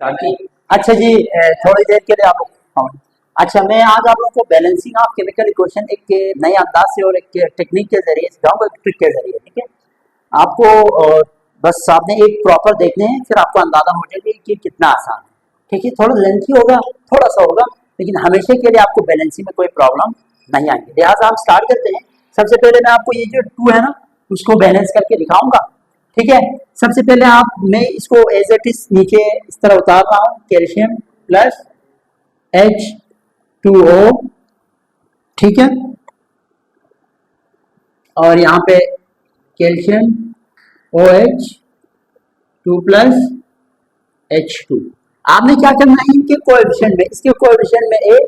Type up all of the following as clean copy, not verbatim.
ताकि अच्छा जी थोड़ी देर के लिए आप हाँ। अच्छा मैं आज आप लोगों को बैलेंसिंग ऑफ केमिकल इक्वेशन एक नए अंदाज से और एक टेक्निक के जरिए सिखाऊंगा, एक ट्रिक के जरिए। ठीक है, आपको बस आपने एक प्रॉपर देखने हैं, फिर आपको अंदाजा हो जाएगा कि कितना आसान है। ठीक है, थोड़ा लेंथी होगा, थोड़ा सा होगा, लेकिन हमेशा के लिए आपको बैलेंसिंग में कोई प्रॉब्लम नहीं आएगी। लिहाजा हम स्टार्ट करते हैं। सबसे पहले मैं आपको ये जो टू है ना, उसको बैलेंस करके दिखाऊंगा। ठीक है, सबसे पहले मैं इसको एज इट इज नीचे इस तरह उतार रहा हूँ, कैल्शियम प्लस H2O। ठीक है, और यहाँ पे कैल्शियम OH2 प्लस H2। आपने क्या करना है, इनके कोएफिशिएंट में, इसके कोएफिशिएंट में A,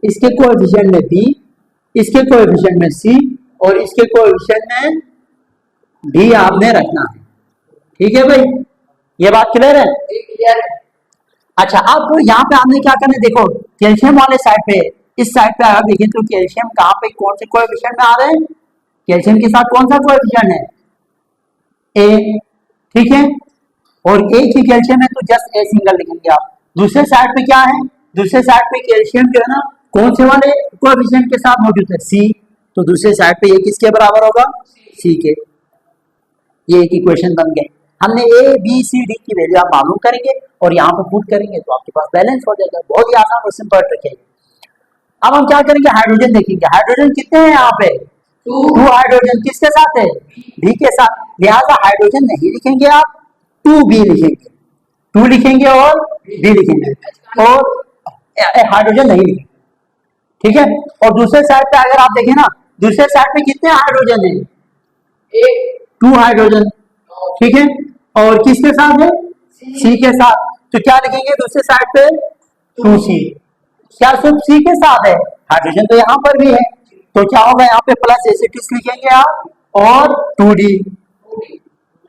इसके कोएफिशिएंट में B, इसके कोएफिशिएंट में C और इसके कोएफिशिएंट में D आपने रखना है। ठीक है भाई, ये बात क्लियर है? क्लियर है। अच्छा, अब यहाँ पे आपने क्या करना है, देखो कैल्शियम वाले साइड पे, इस साइड पे आप देखें तो कैल्शियम कहाँ पे कौन से कोएफिशिएंट में आ रहे हैं, कैल्शियम के साथ कौन सा कोएफिशिएंट है, ए। ठीक है, और ए की कैल्शियम है तो जस्ट ए सिंगल लिखेंगे आप। दूसरे साइड पे क्या है, दूसरे साइड पे कैल्शियम जो है ना कौन से वाले कोएफिशिएंट के साथ मौजूद है, सी। तो दूसरे साइड पे ये किसके बराबर होगा, सी के। ये एक इक्वेशन बन गए। हमने ए बी सी डी की वैल्यू आप मालूम करेंगे और यहाँ पे पुट करेंगे तो आपके पास बैलेंस हो जाएगा। बहुत ही आसान और सिंपल ट्रिक है। अब हम क्या करेंगे, हाइड्रोजन देखेंगे। हाइड्रोजन कितने हैं यहाँ पे, टू हाइड्रोजन। किसके साथ है, बी के साथ। लिहाजा हाइड्रोजन नहीं लिखेंगे आप, 2B लिखेंगे। 2 लिखेंगे और B लिखेंगे, और हाइड्रोजन नहीं लिखेंगे। ठीक है, और दूसरे साइड पे अगर आप देखें ना, दूसरे साइड पे कितने हाइड्रोजन है, 2 हाइड्रोजन। ठीक है, और किसके साथ है, सी के साथ। तो क्या लिखेंगे दूसरे साइड पे, 2C। क्या सिर्फ सी के साथ है, हाइड्रोजन तो यहाँ पर भी है, तो क्या होगा यहाँ पे प्लस एसिटिस लिखेंगे आप और 2D।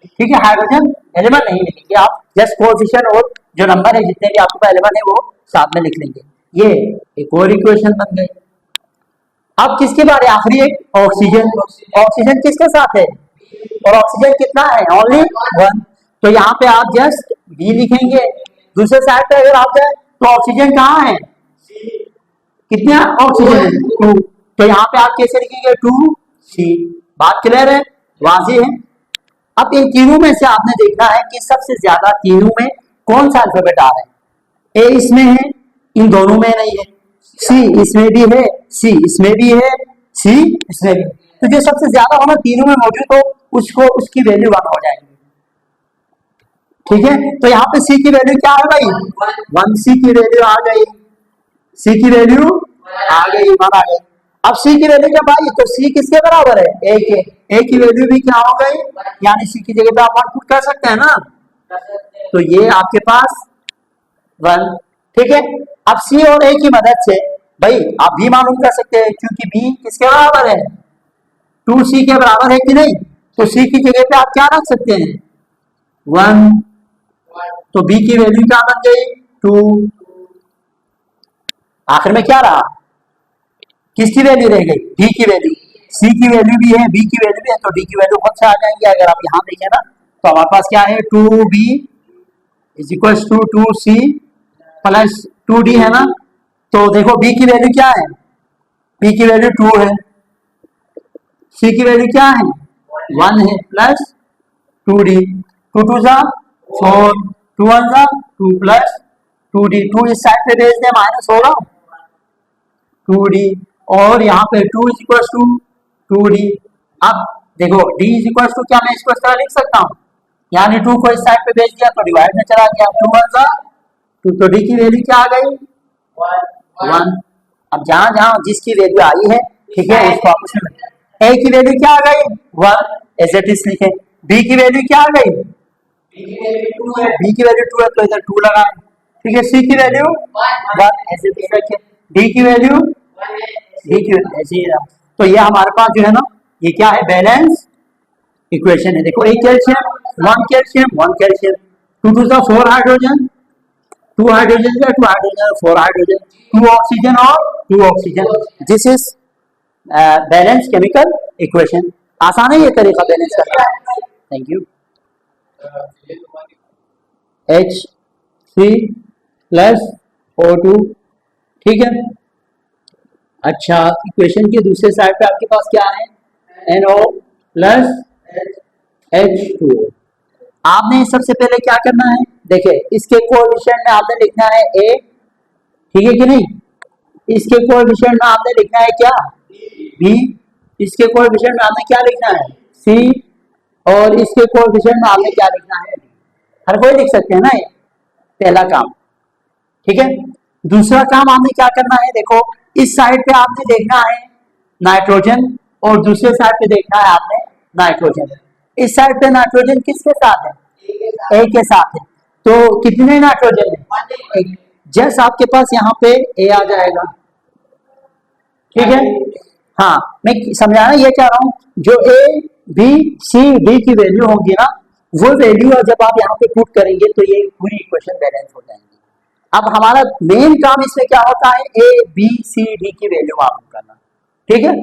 ठीक है, हाइड्रोजन एलिमेंट नहीं लिखेंगे आप, जस्ट कोएफिशिएंट और जो नंबर है जितने भी आपके पास एलिमेंट है वो साथ में लिख लेंगे। ये एक और इक्वेशन बन गई। अब किसके बारे, आखिरी एक, ऑक्सीजन। ऑक्सीजन किसके साथ है, और ऑक्सीजन कितना है, ओनली 1। तो यहाँ पे आप जस्ट बी लिखेंगे। दूसरे साइड पे अगर आप जाए तो ऑक्सीजन कहाँ है, कितना ऑक्सीजन है, 2। तो यहाँ पे आप कैसे लिखेंगे, 2C। बात क्लियर है, वाजी है। अब इन तीनों में से आपने देखना है कि सबसे ज्यादा तीनों में कौन सा अल्फाबेट आ रहा है। ए इसमें है, इन दोनों में नहीं है। सी इसमें भी है, सी इसमें भी है, सी इसमें भी। तो जो सबसे ज्यादा होना तीनों में मौजूद हो उसको, उसकी वैल्यू 1 हो जाएगी। ठीक है, तो यहाँ पे सी की वैल्यू क्या है भाई, 1। सी की वैल्यू आ गई, सी की वैल्यू आ गई, 1 आ गई। अब सी की वैल्यू जब आई तो सी किसके बराबर है, ए के। ए की वैल्यू भी क्या हो गई, यानी सी की जगह पे आप 1 पुट कर सकते हैं ना, तो ये आपके पास 1। ठीक है, अब सी और ए की मदद से भाई आप भी मालूम कर सकते हैं, क्योंकि बी किसके बराबर है, 2C के बराबर है कि नहीं। तो सी की जगह पे आप क्या रख सकते हैं, 1। तो बी की वैल्यू क्या बन गई, 2। आखिर में क्या रहा, किसकी वैल्यू रह गई, डी की वैल्यू। सी की वैल्यू भी है, बी की वैल्यू भी है, तो डी की वैल्यू खुद से आ जाएंगे। अगर आप यहाँ देखें ना तो हमारे पास क्या है, 2B is equal to 2C plus 2D है ना। तो देखो बी की वैल्यू क्या है, बी की वैल्यू 2 है, सी की वैल्यू क्या है, 1 है, प्लस 2D। 2 2 जा 4, 2 1 जा 2 प्लस 2D। 2 इस साइड पे भेज दे, माइनस होगा 2D, और यहाँ पे 2 इज इक्वल टू 2D। अब देखो D इज इक्वल टू क्या, मैं इसको इस तरह लिख सकता हूँ, यानी 2 को इस साइड पे भेज दिया तो डिवाइड में चला गया, 2 1 जा 2। तो D की वैल्यू क्या आ गई, 1। अब जहां जहां जिसकी वैल्यू आई है, ठीक है, उसको आप उसमें A की वैल्यू क्या आ गई, 1, एज इट इज लिखे। B की वैल्यू क्या आ गई, B की वैल्यू 2 है तो इधर 2 लगाए। ठीक है, C की वैल्यू 1, ऐसे भी रखे। D की वैल्यू, D की वैल्यू ऐसे ही रहा। तो ये हमारे पास जो है ना, ये क्या है, बैलेंस इक्वेशन है। देखो एक calcium, 1 calcium, 1 calcium, 2 2 4 hydrogen, 2 hydrogen, 2 hydrogen, 4 hydrogen, 2 oxygen और 2 oxygen. This is balance chemical equation. आसान है ये तरीका बैलेंस करना। Thank you. H3 plus O2, ठीक है। अच्छा, इक्वेशन के दूसरे साइड पे आपके पास क्या है, NO प्लस H2O। आपने सबसे पहले क्या करना है, देखिए इसके कोएफिशिएंट में आपने लिखना है A, ठीक है कि नहीं। इसके कोएफिशिएंट में आपने लिखना है क्या, B। इसके कोएफिशिएंट में आपने क्या लिखना है, C। और इसके कोएफिशिएंट में आपने क्या लिखना है, D। हर कोई लिख सकते हैं ना, ये पहला काम, ठीक है। दूसरा काम आपने क्या करना है, देखो इस साइड पे आपने देखना है नाइट्रोजन और दूसरे साइड पे देखना है आपने नाइट्रोजन। इस साइड पे नाइट्रोजन किसके साथ है, ए के साथ है। तो कितने नाइट्रोजन है, एक। जैसे आपके पास यहाँ पे ए आ जाएगा, ठीक है। हाँ, मैं समझाना ये चाह रहा हूँ, जो ए बी सी डी की वैल्यू होगी ना, वो वैल्यू जब आप यहाँ पे पुट करेंगे तो ये पूरी इक्वेशन बैलेंस हो जाएंगी। अब हमारा मेन काम इसमें क्या होता है, ए बी सी डी की वैल्यू मालूम करना, ठीक है।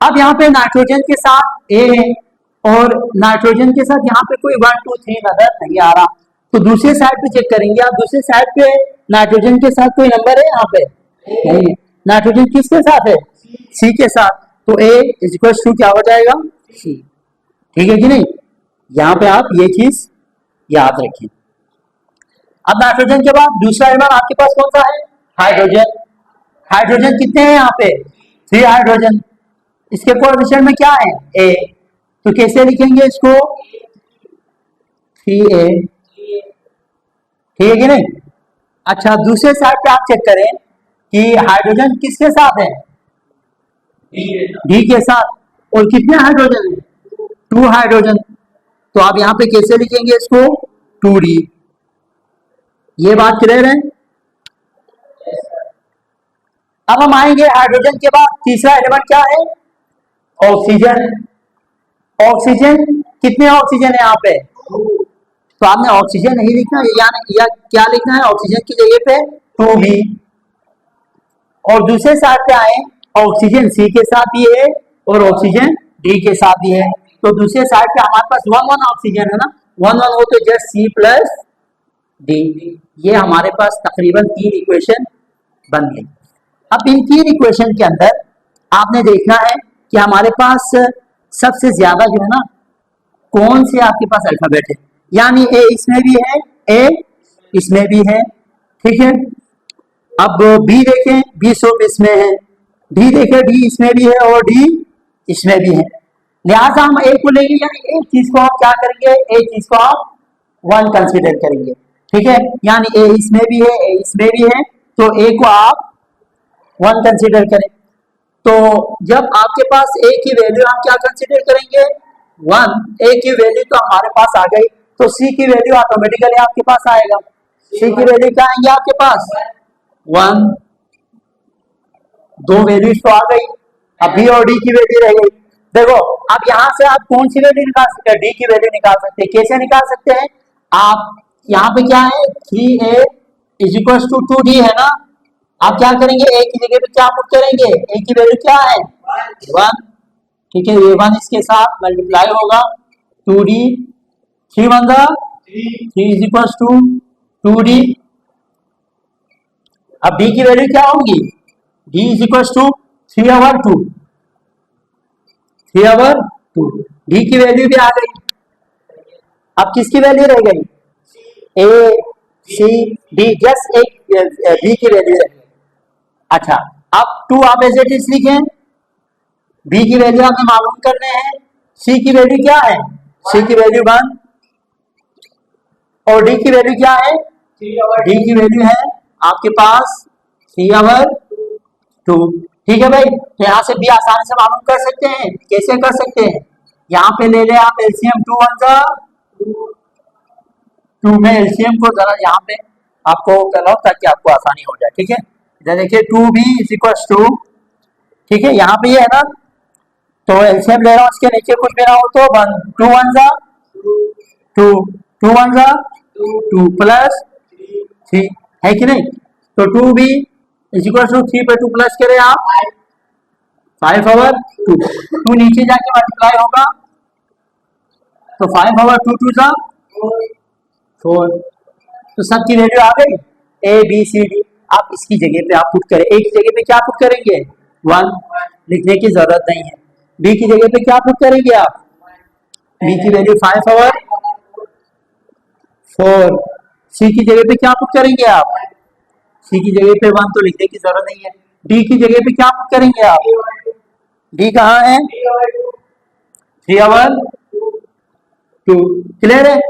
अब यहाँ पे नाइट्रोजन के साथ ए है और नाइट्रोजन के साथ यहाँ पे कोई 1 2 3 नंबर नहीं आ रहा, तो दूसरे साइड पे चेक करेंगे आप, दूसरे साइड पे नाइट्रोजन के साथ कोई नंबर है यहाँ पे नहीं है। नाइट्रोजन किसके साथ है, सी के साथ, तो ए इज इक्वल टू क्या हो जाएगा, सी, ठीक है कि नहीं। यहाँ पे आप ये चीज याद रखिए। अब नाइट्रोजन के बाद दूसरा एलिमेंट आपके पास कौन सा है, हाइड्रोजन। हाइड्रोजन कितने हैं यहाँ पे, 3 हाइड्रोजन। इसके कोएफिशिएंट में क्या है, ए, तो कैसे लिखेंगे इसको, 3A, ठीक है कि नहीं। अच्छा, दूसरे साइड पे आप चेक करें कि हाइड्रोजन किसके साथ है, डी के साथ, और कितने हाइड्रोजन है, 2 हाइड्रोजन। तो आप यहाँ पे कैसे लिखेंगे इसको, 2D। ये बात क्लियर है। अब हम आएंगे हाइड्रोजन के बाद तीसरा एलिमेंट क्या है, ऑक्सीजन। ऑक्सीजन कितने ऑक्सीजन है यहाँ पे, तो आपने ऑक्सीजन नहीं लिखना या क्या लिखना है, ऑक्सीजन की जगह पे 2B। और दूसरे साइड पे आए, ऑक्सीजन सी के साथ भी है और ऑक्सीजन डी के साथ भी है, तो दूसरे साइड पे हमारे पास 1 1 ऑक्सीजन है ना, 1 1 हो तो जस्ट सी प्लस डी। ये हमारे पास तकरीबन 3 इक्वेशन बन गई। अब इन 3 इक्वेशन के अंदर आपने देखना है कि हमारे पास सबसे ज्यादा जो है ना, कौन से आपके पास अल्फाबेट है, यानी ए इसमें भी है, ए इसमें भी है, ठीक है। अब बी देखें, बी सब इसमें है, डी देखें, डी इसमें भी है और डी इसमें भी है। लिहाजा हम ए को लेंगे, यानी एक चीज को आप क्या करेंगे, एक चीज को आप 1 कंसीडर करेंगे, ठीक है। यानी ए इसमें भी है, ए इसमें भी है, तो ए को आप 1 कंसीडर करें। तो जब आपके पास ए की वैल्यू हम क्या कंसीडर करेंगे, 1। ए की वैल्यू तो हमारे पास आ गई, तो सी की वैल्यू ऑटोमेटिकली आपके पास आएगा। सी की वैल्यू क्या आएंगे आपके पास, 1। 2 वैल्यूज तो आ गई, अब बी और डी की वैल्यू रह गई। देखो अब यहां से आप कौन सी वैल्यू निकाल सकते हैं, डी की वैल्यू निकाल सकते हैं। कैसे निकाल सकते हैं, आप यहाँ पे क्या है, 3A is equal to 2D है ना, आप क्या करेंगे, ए की जगह पे क्या पुट करेंगे, ए की वैल्यू क्या है, 1, ठीक है। ये 1 इसके साथ मल्टीप्लाई होगा, 2D, 3 1 जा 3 इज इक्वल टू 2D। अब डी की वैल्यू क्या होगी, D is equal to 3/2, 3/2। D की वैल्यू भी आ गई। अब किसकी वैल्यू रह गई, ए सी डी, जस्ट एक बी की वैल्यू रह गई। अच्छा, अब 2 आप एज इट इज लिखें, बी की वैल्यू हमें मालूम करने हैं, सी की वैल्यू क्या है, सी की वैल्यू 1 और डी की वैल्यू क्या है, डी की वैल्यू है आपके पास 3/2, ठीक है भाई। तो यहाँ से भी आसानी से मालूम कर सकते हैं, कैसे कर सकते हैं, यहाँ पे ले ले आप एलसीएम, 2 1 जा 2 में एलसीएम को जरा यहाँ पे आपको कराओ ताकि आपको आसानी हो जाए, ठीक है। इधर देखिए 2B इज इक्वल टू, ठीक है, यहाँ पे ये है ना, तो एलसीएम ले रहा हूँ, इसके नीचे कुछ भी ना हो तो 1, 2 1 जा 2, 2 1 जा 2 प्लस 3 है कि नहीं। तो 2B इज इक्वल टू 3 पे 2 प्लस करें आप 5/2, 2 नीचे जाके मल्टीप्लाई होगा, तो 5/2 2 जा 4, तो सबकी वैल्यू आ गई। ए बी सी डी, आप इसकी जगह पे आप पुट करें, ए की जगह पे क्या पुट करेंगे 1, लिखने की जरूरत नहीं है। बी की जगह पे क्या पुट करेंगे आप, बी की वैल्यू 5 और 4। सी की जगह पे क्या पुट करेंगे आप, सी की जगह पे 1 तो लिखने की जरूरत नहीं है। डी की जगह पे क्या पुट करेंगे आप, डी कहाँ है 3 और 2, क्लियर है।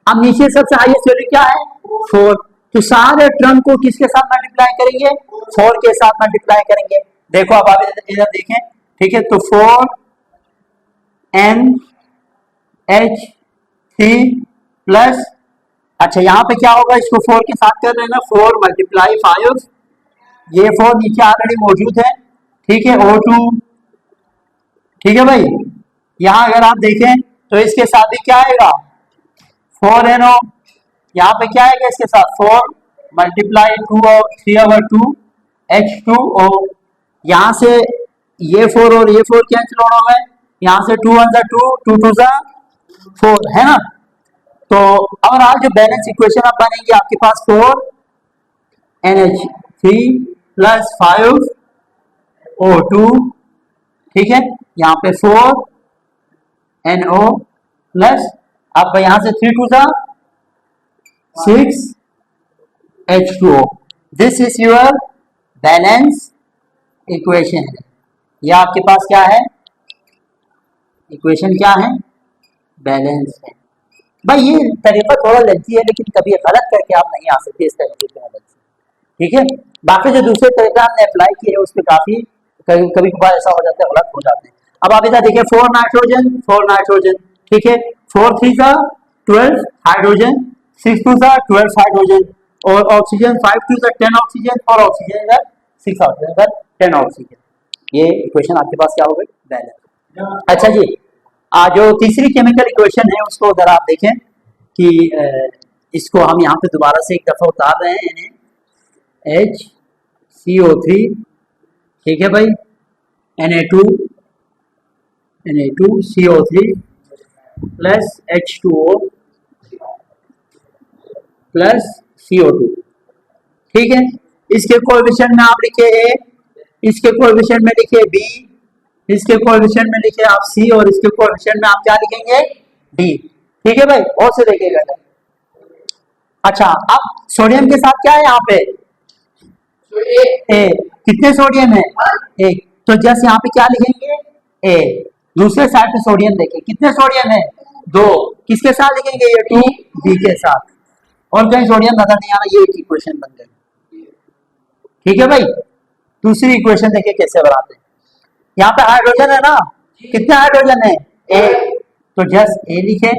अब नीचे सबसे हाईएस्ट वैल्यू क्या है 4, तो सारे टर्म को किसके साथ मल्टीप्लाई करेंगे 4 के साथ मल्टीप्लाई करेंगे। देखो अब आप इधर देखें, ठीक है, तो 4 एन एच 3 प्लस, अच्छा यहाँ पे क्या होगा, इसको 4 के साथ कर देना, 4 मल्टीप्लाई 5, ये 4 नीचे ऑलरेडी मौजूद है, ठीक है, O2, ठीक है भाई। यहाँ अगर आप देखें तो इसके साथ भी क्या आएगा 4NO, यहाँ पे क्या आएगा इसके साथ 4 मल्टीप्लाई 2 और 3 ओवर 2 H2O, यहाँ से ये 4 और ये 4 कैंसिल हो गए, यहाँ से 2 1 जा 2 2 2 जा 4, है ना। तो और आज जो बैलेंस इक्वेशन आप बनेंगे आपके पास 4 NH3 प्लस 5 O2, ठीक है, यहाँ पे 4 NO प्लस, अब यहाँ से 3 2 जा 6 H2O, this is your balance equation है। यह आपके पास क्या है, इक्वेशन क्या है, बैलेंस है। भाई ये तरीका थोड़ा लेंथी है, लेकिन कभी गलत करके आप नहीं आ सकते इस तरीके की मदद से, ठीक है। बाकी जो दूसरे तरीका हमने अप्लाई किए उस पर काफी कभी कभार ऐसा हो जाता है, गलत हो जाते हैं। अब आप इधर देखिए 4 नाइट्रोजन, ठीक है, 4 3 जा 12 हाइड्रोजन, 6 2 जा 12 हाइड्रोजन, और ऑक्सीजन 5 2 जा 10 ऑक्सीजन, और ऑक्सीजन इधर 6 ऑक्सीजन इधर 10 ऑक्सीजन। ये इक्वेशन आपके पास क्या हो गई, बैलेंस। अच्छा जी, जो तीसरी केमिकल इक्वेशन है उसको अगर आप देखें कि इसको हम यहाँ पे दोबारा से एक दफा उतार रहे हैं, HCO3, ठीक है भाई, Na2CO3 plus H2O plus CO2, ठीक है। इसके कोएफिशिएंट में आप लिखे A, इसके कोएफिशिएंट में लिखे B, इसके कोएफिशिएंट में लिखे आप C, और इसके कोएफिशिएंट में आप क्या लिखेंगे D, ठीक है भाई, और से देखिएगा। अच्छा, अब सोडियम के साथ क्या है यहाँ पे A, कितने सोडियम है 1, तो जस्ट यहाँ पे क्या लिखेंगे A। दूसरे साइड पे सोडियम देखिए कितने सोडियम है 2, किसके साथ लिखेंगे ये 2 B के साथ, और कहीं सोडियम नजर नहीं आ रहा, ये एक इक्वेशन बन गई, ठीक है भाई। दूसरी इक्वेशन देखिए कैसे बनाते हैं, यहाँ पे हाइड्रोजन है ना, कितने हाइड्रोजन है 1, तो जस्ट A लिखे,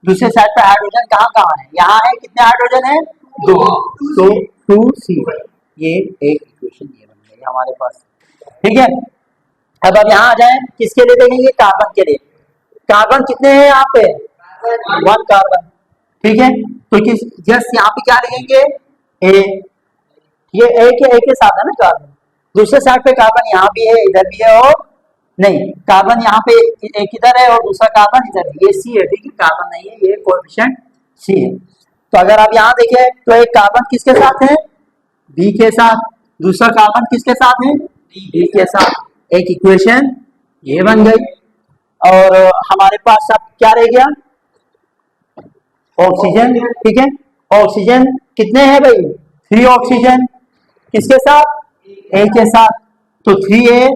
दूसरे साइड पे हाइड्रोजन कहाँ कहाँ है, यहाँ है, कितने हाइड्रोजन है 2, तो 2C, ये एक इक्वेशन ये बन गई हमारे पास, ठीक है। अब आप यहाँ आ जाए, किसके लिए देखेंगे, कार्बन के लिए। कार्बन कितने हैं यहाँ पे 1 कार्बन, ठीक है, तो किस जस्ट यहाँ पे क्या लिखेंगे A, ये A के साथ है ना कार्बन, दूसरे साइड पे कार्बन यहाँ भी है, इधर भी है, और नहीं कार्बन यहाँ पे एक इधर है और दूसरा कार्बन इधर है, ये C है, ठीक है, कार्बन नहीं है, ये कोएफिशिएंट C है। तो अगर आप यहाँ देखें तो एक कार्बन किसके साथ है B के साथ, दूसरा कार्बन किसके साथ है D के साथ, एक इक्वेशन ये बन गई। और हमारे पास अब क्या रह गया ऑक्सीजन, ठीक है, ऑक्सीजन कितने हैं भाई 3 ऑक्सीजन, किसके साथ A के साथ, तो 3A,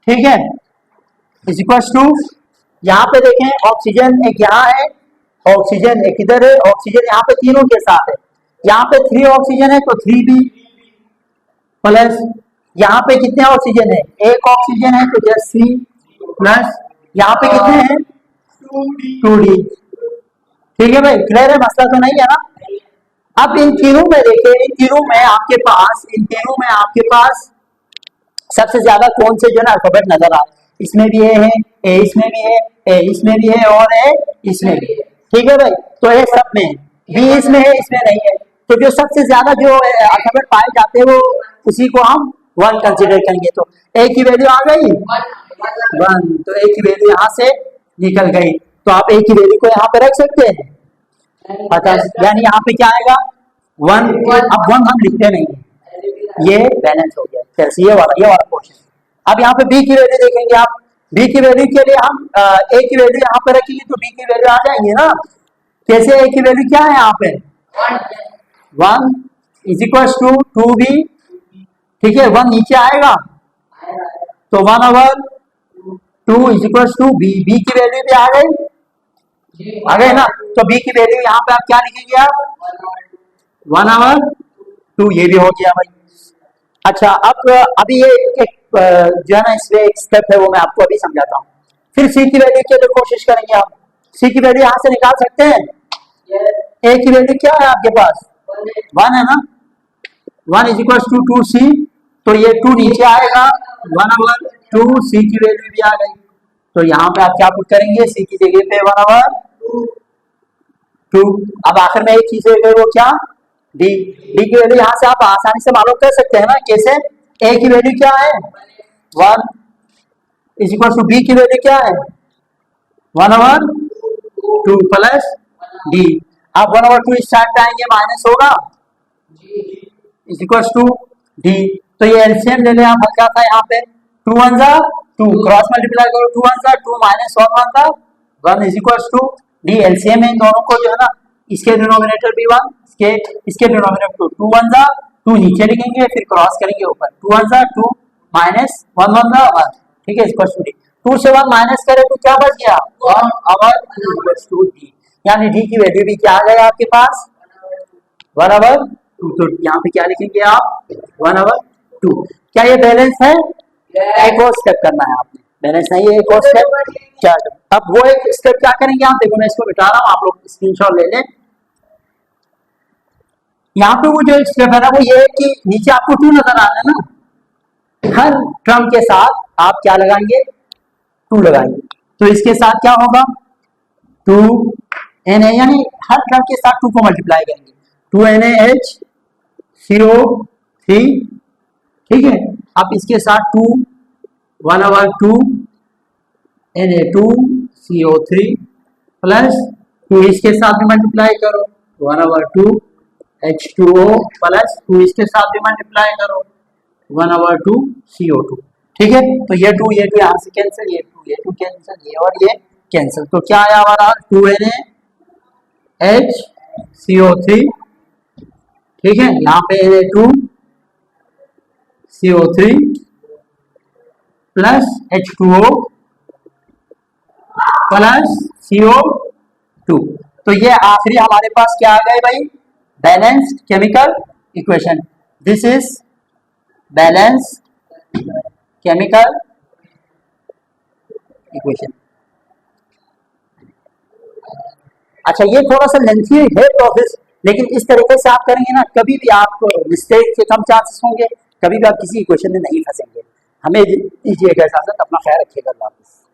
ठीक है, इज इक्वल टू, यहाँ पे देखें ऑक्सीजन एक यहाँ है, ऑक्सीजन एक इधर है, ऑक्सीजन यहाँ पे तीनों के साथ है, यहाँ पे 3 ऑक्सीजन है तो 3B प्लस, यहाँ पे कितने ऑक्सीजन है 1 ऑक्सीजन है तो जस्ट C प्लस, यहाँ पे कितने हैं 2D, ठीक है भाई, क्लियर है, मसला तो नहीं है ना। अब इन तीनों में देखिए, इन तीनों में आपके पास सबसे ज्यादा कौन से जो ना अल्फाबेट नजर आ, इसमें भी ए है, ए इसमें भी है, ए इसमें भी है, और ए इसमें भी है, ठीक है भाई, तो ये सब में बी इसमें है, इसमें नहीं है, तो जो सबसे ज्यादा जो अल्फाबेट पाए जाते हैं वो उसी को हम 1 कंसीडर करेंगे। तो ए की वैल्यू आ गई 1, तो ए की वैल्यू यहाँ से निकल गई, तो आप ए की वैल्यू को यहाँ पे रख सकते हैं, यानी यहाँ पे क्या आएगा वन, अब वन हम लिखते नहीं है, ये बैलेंस हो गया। कैसे? ये वाला क्वेश्चन। अब यहाँ पे बी की वैल्यू देखेंगे आप, बी की वैल्यू के लिए हम ए की वैल्यू यहाँ पे रखेंगे तो बी की वैल्यू आ जाएंगे ना। कैसे? ए की वैल्यू क्या है यहाँ पे? 1 इज इक्वल टू 2b, ठीक है, 1 नीचे आएगा तो 1/2 is equal to B, B की वैल्यू भी आ गई ना। तो बी की वैल्यू यहाँ पे आप क्या लिखेंगे? आप 1/2, ये भी हो गया भाई। अच्छा, अब अभी ये एक जो है ना इसमें एक स्टेप है वो मैं आपको अभी समझाता हूँ। फिर सी की वैल्यू के लिए कोशिश करेंगे आप। सी की वैल्यू यहाँ से निकाल सकते हैं। ए की वैल्यू क्या है आपके पास? 1 है ना। 1 इज इक्वल टू 2c, तो ये 2 नीचे आएगा, 1/2, सी की वैल्यू भी आ गई। तो यहाँ पे आप क्या पुट करेंगे? सी की जगह पे 1/2। अब आखिर में एक चीज है वो क्या? डी। डी की वैल्यू यहाँ से आप आसानी से मालूम कर सकते हैं ना। कैसे? ए की वैल्यू क्या है? 1 इज इक्वल टू बी की वैल्यू क्या है? 1/2 प्लस डी। अब 1/2 स्टार्ट आएंगे, माइनस होगा, इज इक्वल टू डी। तो ये एलसीएम ले लें आप हल्का सा यहाँ पे, 2 1 जा 2, क्रॉस मल्टीप्लाई करो, 2 1 जा 2 माइनस 1 1 जा 1 is equal to D. LCM है इन दोनों को जो है ना, इसके डिनोमिनेटर भी 1, इसके डिनोमिनेटर 2 1 जा 2 नीचे लिखेंगे, फिर क्रॉस करेंगे ऊपर, 2 1 जा 2 माइनस 1 1 जा 1, ठीक है, इक्वल टू डी। 2 से 1 माइनस करें तो क्या बच गया? 1/2 इक्वल टू डी। यानी डी की वैल्यू भी क्या आ गया आपके पास? 1/2। तो यहाँ पे क्या लिखेंगे आप? 1/2। क्या ये बैलेंस है? एक और स्टेप करना है आपने, बैलेंस नहीं है, एक और स्टेप क्या? अब वो एक स्टेप क्या करेंगे आप देखो, मैं इसको बिठा रहा हूँ, आप लोग स्क्रीनशॉट ले लें। यहाँ पे वो जो स्टेप है ना वो ये है कि नीचे आपको 2 नजर आ रहा है ना, हर टर्म के साथ आप क्या लगाएंगे? 2 लगाएंगे। तो इसके साथ क्या होगा? 2 na, यानी हर टर्म के साथ 2 को मल्टीप्लाई करेंगे, 2NaH CO3, ठीक है। अब इसके साथ 2 1/2 Na2CO3 प्लस 2 इसके साथ भी मल्टीप्लाई करो, 1/2 H2O प्लस 2 इसके साथ भी मल्टीप्लाई करो, 1/2 CO2, ठीक है। तो ये 2 यहाँ से कैंसिल, ये 2 कैंसिल, ये और ये कैंसिल। तो क्या आया हमारा? 2NaH CO3, ठीक है, यहाँ पे Na2 CO3 plus H2O plus CO2। तो ये आखिरी हमारे पास क्या आ गए भाई? Balanced chemical equation. This is balanced chemical equation. अच्छा, ये थोड़ा सा लेंथी है प्रोसेस, लेकिन इस तरीके से आप करेंगे ना, कभी भी आप मिस्टेक के कम चांसेस होंगे, कभी भी आप किसी इक्वेशन में नहीं फंसेंगे। हमें दीजिएगा इजाजत, अपना ख्याल रखिएगा। अल्लाह हाफिज़।